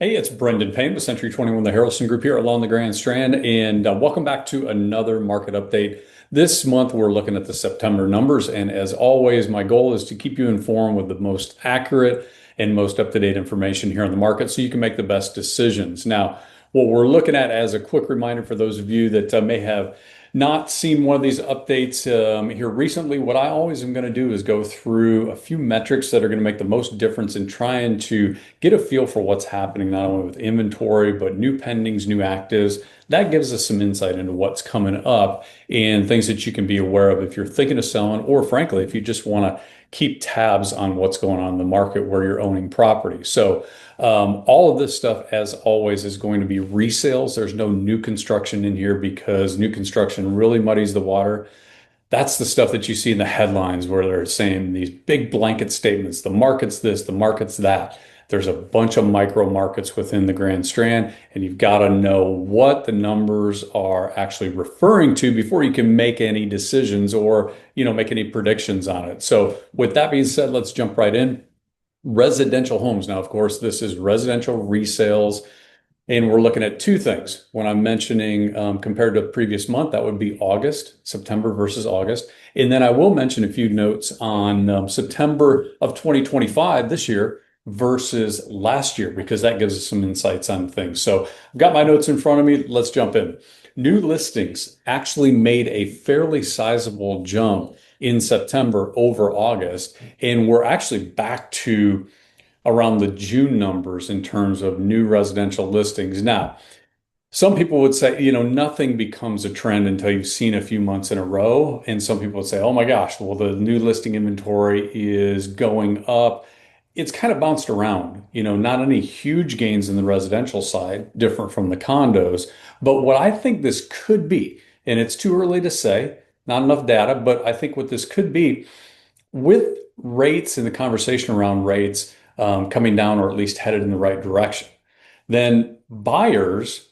Hey, it's Brendon Payne with Century 21, the Harrelson Group here along the Grand Strand, and welcome back to another market update. This month, we're looking at the September numbers, and as always, my goal is to keep you informed with the most accurate and most up-to-date information here on the market so you can make the best decisions. Now, what we're looking at as a quick reminder for those of you that may have not seen one of these updates here recently, what I always am going to do is go through a few metrics that are going to make the most difference in trying to get a feel for what's happening, not only with inventory, but new pendings, new actives. That gives us some insight into what's coming up and things that you can be aware of if you're thinking of selling, or frankly, if you just want to keep tabs on what's going on in the market where you're owning property. So, all of this stuff, as always, is going to be resales. There's no new construction in here because new construction really muddies the water. That's the stuff that you see in the headlines where they're saying these big blanket statements, the market's this, the market's that. There's a bunch of micro markets within the Grand Strand, and you've got to know what the numbers are actually referring to before you can make any decisions or, make any predictions on it. So with that being said, let's jump right in. Residential homes. Now, of course, this is residential resales. And we're looking at two things. When I'm mentioning compared to the previous month, that would be August, September versus August. And then I will mention a few notes on September of 2025 this year versus last year, because that gives us some insights on things. So I've got my notes in front of me. Let's jump in. New listings actually made a fairly sizable jump in September over August. And we're actually back to around the June numbers in terms of new residential listings. Now, some people would say, nothing becomes a trend until you've seen a few months in a row. And some people would say, oh my gosh, well, the new listing inventory is going up. It's kind of bounced around, not any huge gains in the residential side, different from the condos. But what I think this could be, and it's too early to say, not enough data, but I think what this could be with rates and the conversation around rates coming down or at least headed in the right direction, then buyers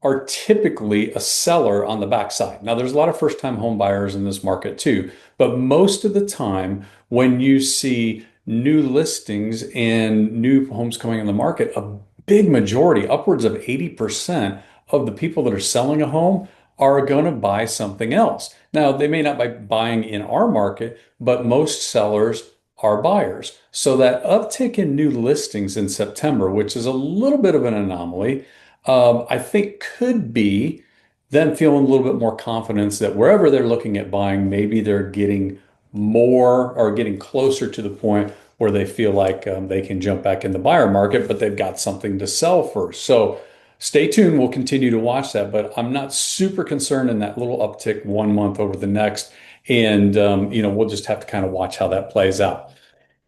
are typically a seller on the backside. Now, there's a lot of first-time home buyers in this market too, but most of the time when you see new listings and new homes coming on the market, a big majority, upwards of 80% of the people that are selling a home are going to buy something else. Now, they may not be buying in our market, but most sellers are buyers. So that uptick in new listings in September, which is a little bit of an anomaly, I think could be them feeling a little bit more confidence that wherever they're looking at buying, maybe they're getting more or getting closer to the point where they feel like they can jump back in the buyer market, but they've got something to sell first. So stay tuned. We'll continue to watch that, but I'm not super concerned in that little uptick 1 month over the next. And, we'll just have to kind of watch how that plays out.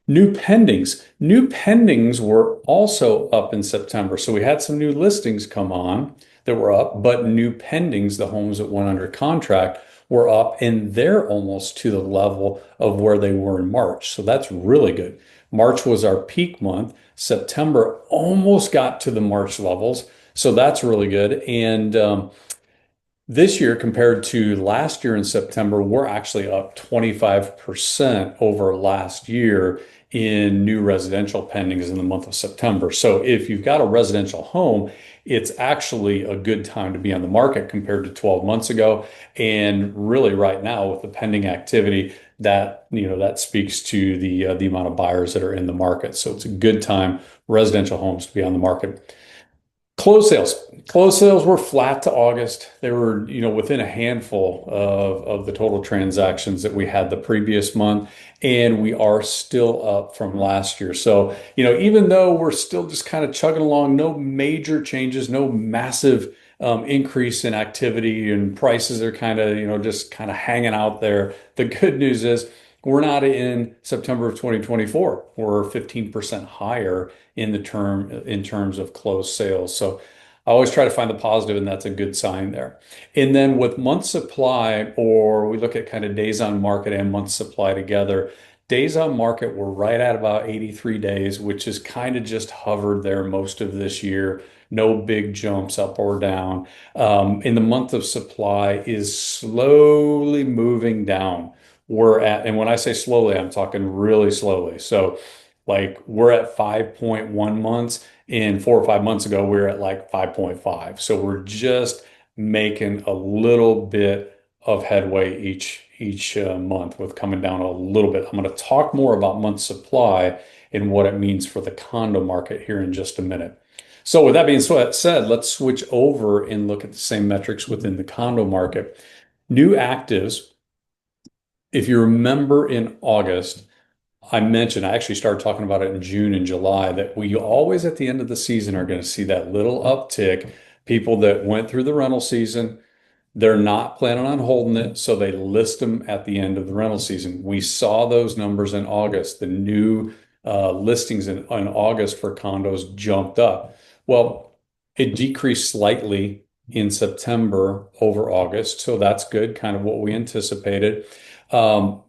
New pendings. New pendings were also up in September. So we had some new listings come on that were up, but new pendings, the homes that went under contract, were up, and they're almost to the level of where they were in March. So that's really good. March was our peak month. September almost got to the March levels. So that's really good. And this year, compared to last year in September, we're actually up 25% over last year in new residential pendings in the month of September. So if you've got a residential home, it's actually a good time to be on the market compared to 12 months ago. And really right now with the pending activity, that speaks to the amount of buyers that are in the market. So it's a good time, residential homes, to be on the market. Closed sales. Closed sales were flat to August. They were, within a handful of the total transactions that we had the previous month, and we are still up from last year. So, even though we're still just kind of chugging along, no major changes, no massive increase in activity, and prices are kind of, just kind of hanging out there. The good news is we're not in September of 2024. We're 15% higher in terms of closed sales. So I always try to find the positive, and that's a good sign there. And then with month supply, or we look at kind of days on market and month supply together, days on market were right at about 83 days, which is kind of just hovered there most of this year. No big jumps up or down. In the month of supply is slowly moving down. And when I say slowly, I'm talking really slowly. So Like we're at 5.1 months, and 4 or 5 months ago we were at like 5.5. So we're just making a little bit of headway each month with coming down a little bit. I'm going to talk more about month supply and what it means for the condo market here in just a minute. So with that being said, let's switch over and look at the same metrics within the condo market. New actives, if you remember in August, I actually started talking about it in June and July, that we always at the end of the season are going to see that little uptick. People that went through the rental season, they're not planning on holding it, so they list them at the end of the rental season. We saw those numbers in August. The new listings in August for condos jumped up. Well, it decreased slightly in September over August, so that's good, kind of what we anticipated. Um,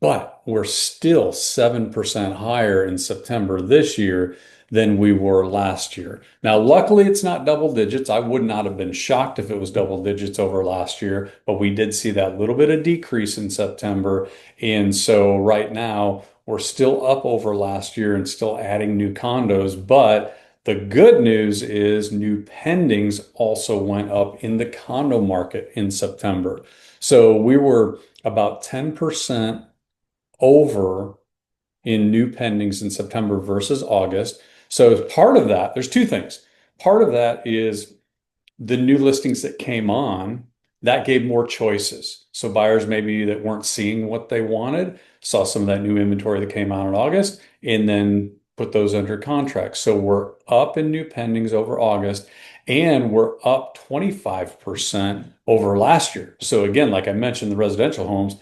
but we're still 7% higher in September this year than we were last year. Now, luckily, it's not double digits. I would not have been shocked if it was double digits over last year, but we did see that little bit of decrease in September. And so right now, we're still up over last year and still adding new condos. But the good news is new pendings also went up in the condo market in September. So we were about 10% over in new pendings in September versus August. So as part of that, there's two things. Part of that is the new listings that came on, that gave more choices. So buyers maybe that weren't seeing what they wanted saw some of that new inventory that came out in August and then put those under contract. So we're up in new pendings over August, and we're up 25% over last year. So again, like I mentioned, the residential homes,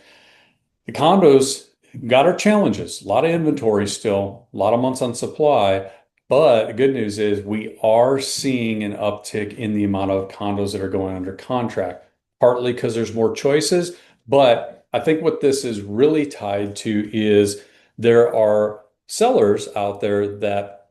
the condos got our challenges. A lot of inventory still, a lot of months on supply. But the good news is we are seeing an uptick in the amount of condos that are going under contract, partly because there's more choices. But I think what this is really tied to is there are sellers out there that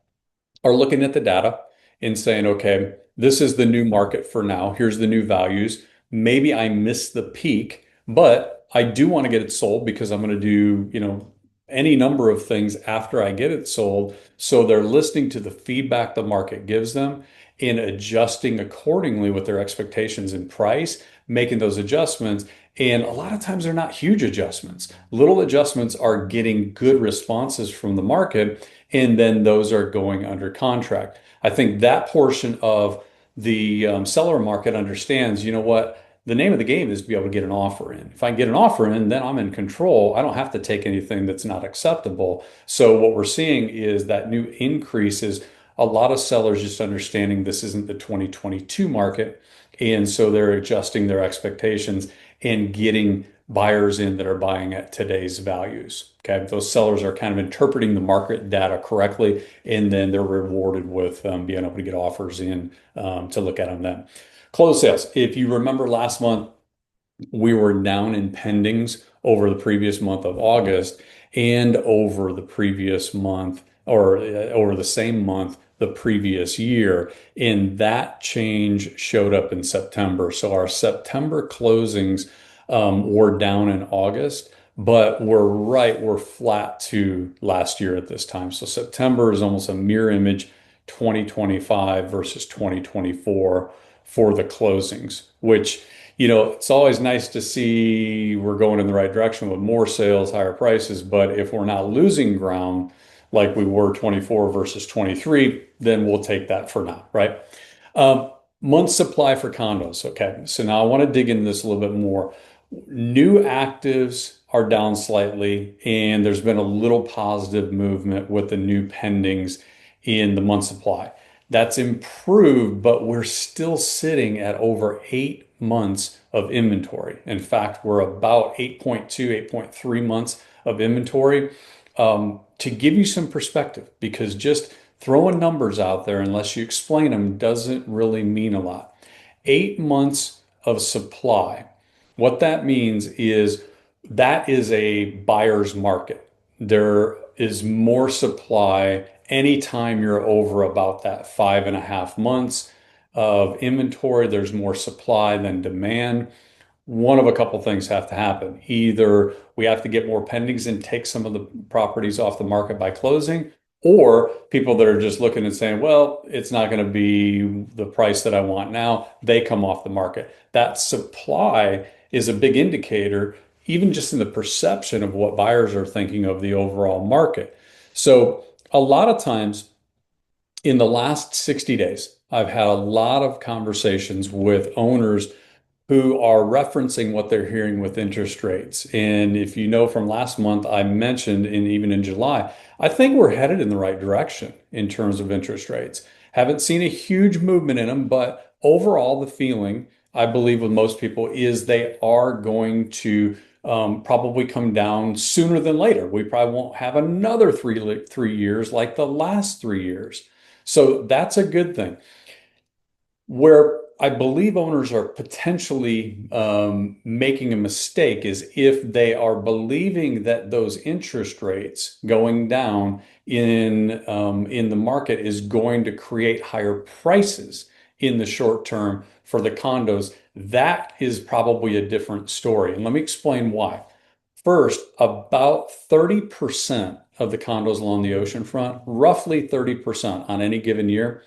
are looking at the data and saying, okay, this is the new market for now. Here's the new values. Maybe I missed the peak, but I do want to get it sold because I'm going to do, any number of things after I get it sold. So they're listening to the feedback the market gives them and adjusting accordingly with their expectations in price, making those adjustments. And a lot of times they're not huge adjustments. Little adjustments are getting good responses from the market, and then those are going under contract. I think that portion of the seller market understands, you know what? The name of the game is to be able to get an offer in. If I can get an offer in, then I'm in control. I don't have to take anything that's not acceptable. So what we're seeing is that new increase is a lot of sellers just understanding this isn't the 2022 market. And so they're adjusting their expectations and getting buyers in that are buying at today's values. Okay. Those sellers are kind of interpreting the market data correctly, and then they're rewarded with being able to get offers in to look at them then. Closed sales. If you remember last month, we were down in pendings over the previous month of August and over the previous month, or over the same month the previous year. And that change showed up in September. So our September closings were down in August, but we're flat to last year at this time. So September is almost a mirror image 2025 versus 2024 for the closings, which, it's always nice to see we're going in the right direction with more sales, higher prices. But if we're not losing ground like we were 24 versus 23, then we'll take that for now, right? Month supply for condos. Okay, so now I want to dig into this a little bit more. New actives are down slightly, and there's been a little positive movement with the new pendings in the month supply. That's improved, but we're still sitting at over 8 months of inventory. In fact, we're about 8.2, 8.3 months of inventory. To give you some perspective, because just throwing numbers out there, unless you explain them, doesn't really mean a lot. 8 months of supply. What that means is that is a buyer's market. There is more supply anytime you're over about that 5.5 months of inventory. There's more supply than demand. one of a couple things have to happen. Either we have to get more pendings and take some of the properties off the market by closing, or people that are just looking and saying, well, it's not going to be the price that I want now, they come off the market. That supply is a big indicator, even just in the perception of what buyers are thinking of the overall market. So a lot of times in the last 60 days, I've had a lot of conversations with owners who are referencing what they're hearing with interest rates. And if you know from last month, I mentioned, and even in July, I think we're headed in the right direction in terms of interest rates. Haven't seen a huge movement in them, but overall, the feeling, I believe, with most people is they are going to probably come down sooner than later. We probably won't have another 3 years like the last 3 years. So that's a good thing. Where I believe owners are potentially making a mistake is if they are believing that those interest rates going down in the market is going to create higher prices in the short term for the condos. That is probably a different story. And let me explain why. First, about 30% of the condos along the oceanfront, roughly 30% on any given year,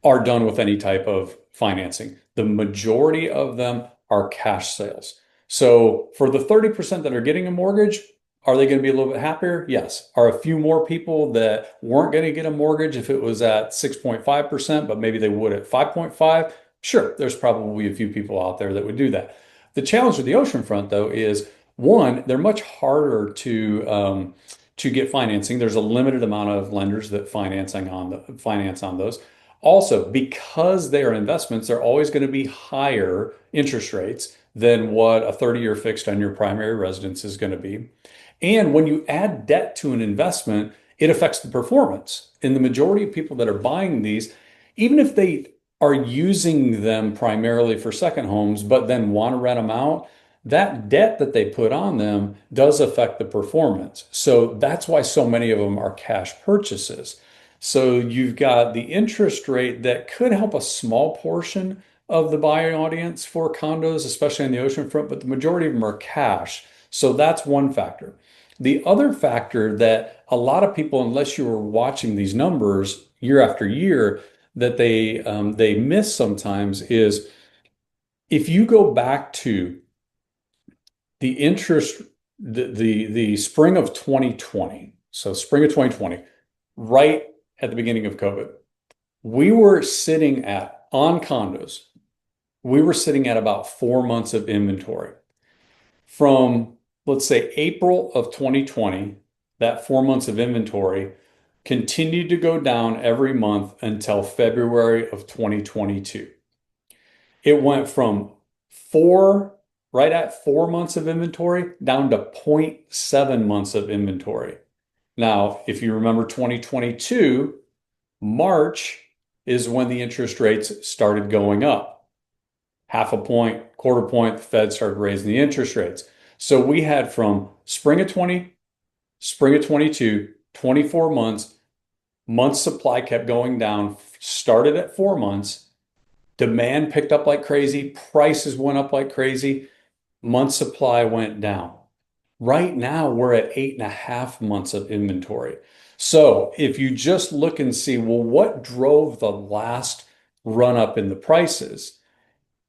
are done with any type of financing. The majority of them are cash sales. So for the 30% that are getting a mortgage, are they going to be a little bit happier? Yes. Are a few more people that weren't going to get a mortgage if it was at 6.5%, but maybe they would at 5.5? Sure, there's probably a few people out there that would do that. The challenge with the oceanfront, though, is one, they're much harder to get financing. There's a limited amount of lenders that finance on those. Also, because they are investments, they're always going to be higher interest rates than what a 30-year fixed on your primary residence is going to be. And when you add debt to an investment, it affects the performance. And the majority of people that are buying these, even if they are using them primarily for second homes, but then want to rent them out, that debt that they put on them does affect the performance. So that's why so many of them are cash purchases. So you've got the interest rate that could help a small portion of the buying audience for condos, especially on the oceanfront, but the majority of them are cash. So that's one factor. The other factor that a lot of people, unless you were watching these numbers year after year, that they miss sometimes is if you go back to the interest the spring of 2020, so spring of 2020, right at the beginning of COVID, we were sitting at, on condos, we were sitting at about 4 months of inventory. From, let's say, April of 2020, that 4 months of inventory continued to go down every month until February of 2022. It went from right at 4 months of inventory down to zero point 0.7 months of inventory. Now, if you remember 2022, March is when the interest rates started going up. Half a point, quarter point, the Fed started raising the interest rates. So we had from spring of 20, spring of 22, 24 months, month supply kept going down, started at 4 months. Demand picked up like crazy. Prices went up like crazy. Month supply went down. Right now, we're at 8.5 months of inventory. So if you just look and see, well, what drove the last run up in the prices?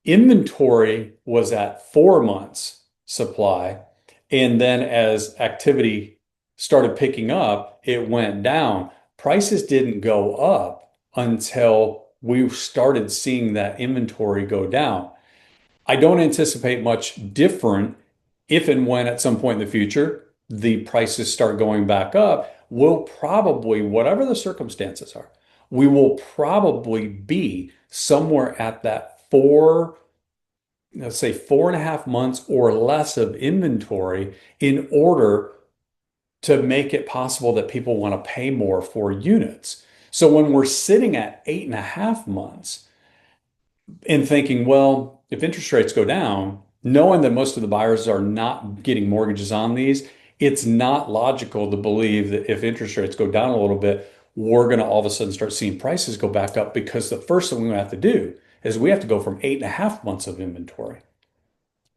Inventory was at 4 months supply. And then as activity started picking up, it went down. Prices didn't go up until we started seeing that inventory go down. I don't anticipate much different if and when at some point in the future the prices start going back up. We'll probably, whatever the circumstances are, we will probably be somewhere at that let's say 4.5 months or less of inventory in order to make it possible that people want to pay more for units. So when we're sitting at 8.5 months, and thinking, well, if interest rates go down, knowing that most of the buyers are not getting mortgages on these, it's not logical to believe that if interest rates go down a little bit, we're going to all of a sudden start seeing prices go back up, because the first thing we have to do is we have to go from 8.5 months of inventory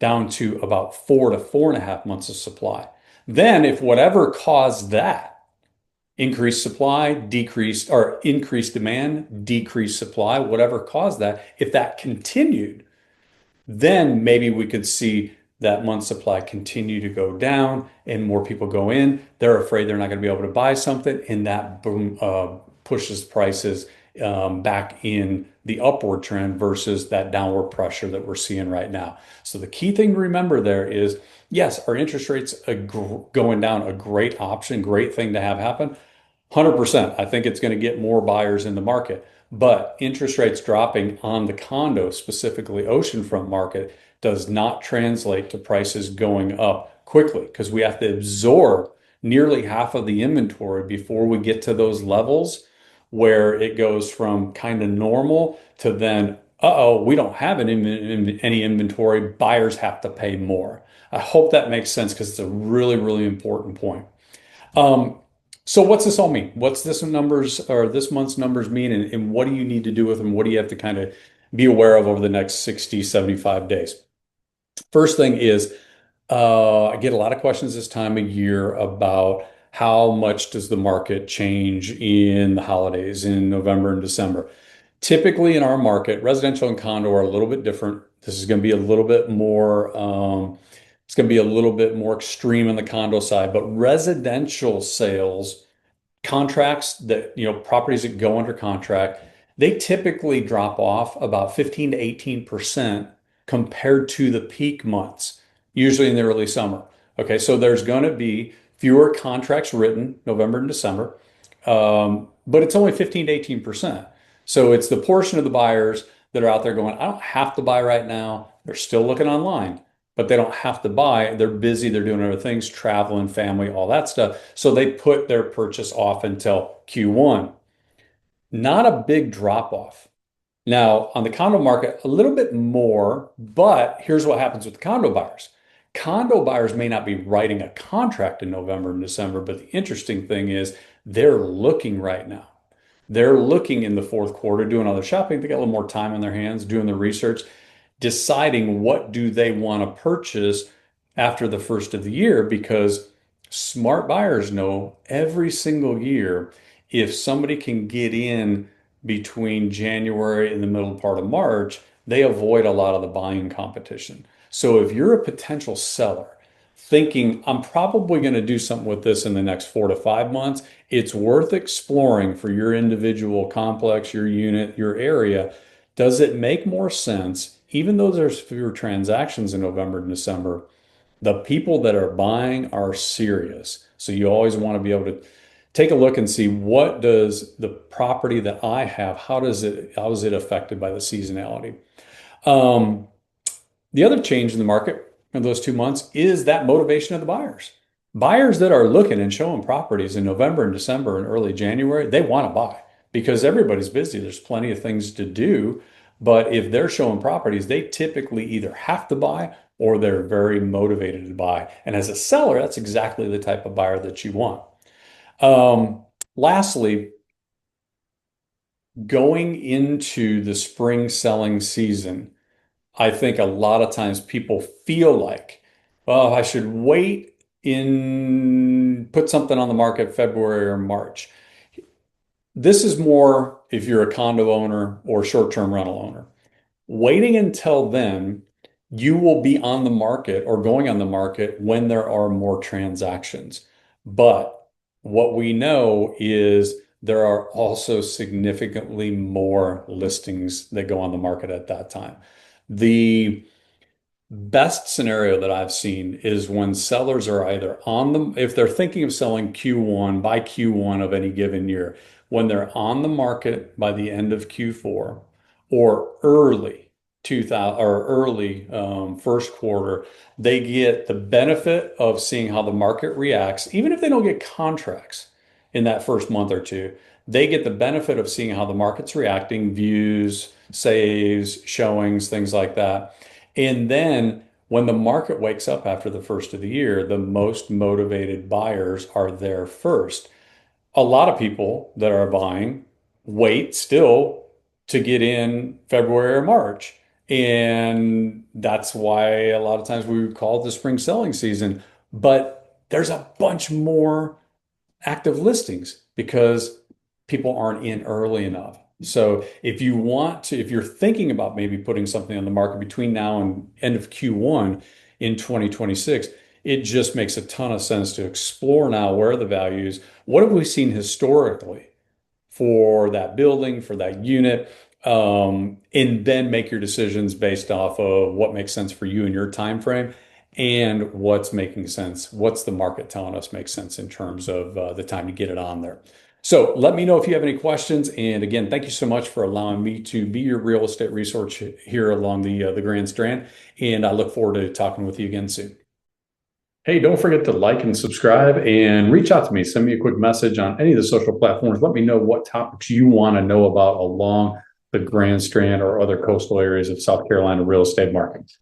down to about 4 to 4.5 months of supply. Then, if whatever caused that, increased supply, decreased or increased demand, decreased supply, whatever caused that, if that continued, then maybe we could see that month supply continue to go down and more people go in. They're afraid they're not going to be able to buy something, and that boom pushes prices back in the upward trend versus that downward pressure that we're seeing right now. So the key thing to remember there is, yes, our interest rates going down, a great option, great thing to have happen. 100%. I think it's going to get more buyers in the market. But interest rates dropping on the condo, specifically oceanfront market, does not translate to prices going up quickly because we have to absorb nearly half of the inventory before we get to those levels where it goes from kind of normal to then, uh-oh, we don't have any inventory. Buyers have to pay more. I hope that makes sense because it's a really, really important point. Um, so what's this all mean? What's this numbers or this month's numbers mean, and what do you need to do with them? What do you have to kind of be aware of over the next 60, 75 days? First thing is, I get a lot of questions this time of year about how much does the market change in the holidays in November and December. Typically in our market, residential and condo are a little bit different. This is going to be a little bit more, it's going to be a little bit more extreme on the condo side, but residential sales contracts that, properties that go under contract, they typically drop off about 15 to 18% compared to the peak months, usually in the early summer. Okay, so there's going to be fewer contracts written November and December, but it's only 15 to 18%. So it's the portion of the buyers that are out there going, I don't have to buy right now. They're still looking online, but they don't have to buy. They're busy. They're doing other things, traveling, family, all that stuff. So they put their purchase off until Q1. Not a big drop off. Now, on the condo market, a little bit more, but here's what happens with the condo buyers. Condo buyers may not be writing a contract in November and December, but the interesting thing is they're looking right now. They're looking in the fourth quarter, doing all their shopping. They got a little more time on their hands, doing the research, deciding what do they want to purchase after the first of the year, because smart buyers know every single year if somebody can get in between January and the middle part of March, they avoid a lot of the buying competition. So if you're a potential seller thinking, I'm probably going to do something with this in the next 4 to 5 months, it's worth exploring for your individual complex, your unit, your area. Does it make more sense, even though there's fewer transactions in November and December? The people that are buying are serious. So you always want to be able to take a look and see, what does the property that I have, how is it affected by the seasonality? Um, the other change in the market in those 2 months is that motivation of the buyers. Buyers that are looking and showing properties in November and December and early January, they want to buy because everybody's busy. There's plenty of things to do. But if they're showing properties, they typically either have to buy or they're very motivated to buy. And as a seller, that's exactly the type of buyer that you want. Um, Lastly, going into the spring selling season, I think a lot of times people feel like, oh, I should put something on the market February or March. This is more if you're a condo owner or short-term rental owner. Waiting until then, you will be on the market or going on the market when there are more transactions. But what we know is there are also significantly more listings that go on the market at that time. The best scenario that I've seen is when sellers are either if they're thinking of selling Q1 by Q1 of any given year, when they're on the market by the end of Q4 or early 2000 or early first quarter, they get the benefit of seeing how the market reacts. Even if they don't get contracts in that first month or two, they get the benefit of seeing how the market's reacting, views, saves, showings, things like that. And then when the market wakes up after the first of the year, the most motivated buyers are there first. A lot of people that are buying wait still to get in February or March. And that's why a lot of times we would call it the spring selling season. But there's a bunch more active listings because people aren't in early enough. So if you're thinking about maybe putting something on the market between now and end of Q1 in 2026, it just makes a ton of sense to explore now where are the values, what have we seen historically for that building, for that unit, and then make your decisions based off of what makes sense for you and your time frame and what's making sense. What's the market telling us makes sense in terms of the time to get it on there. So let me know if you have any questions. And again, thank you so much for allowing me to be your real estate resource here along the Grand Strand. And I look forward to talking with you again soon. Hey, don't forget to like and subscribe and reach out to me. Send me a quick message on any of the social platforms. Let me know what topics you want to know about along the Grand Strand or other coastal areas of South Carolina real estate markets.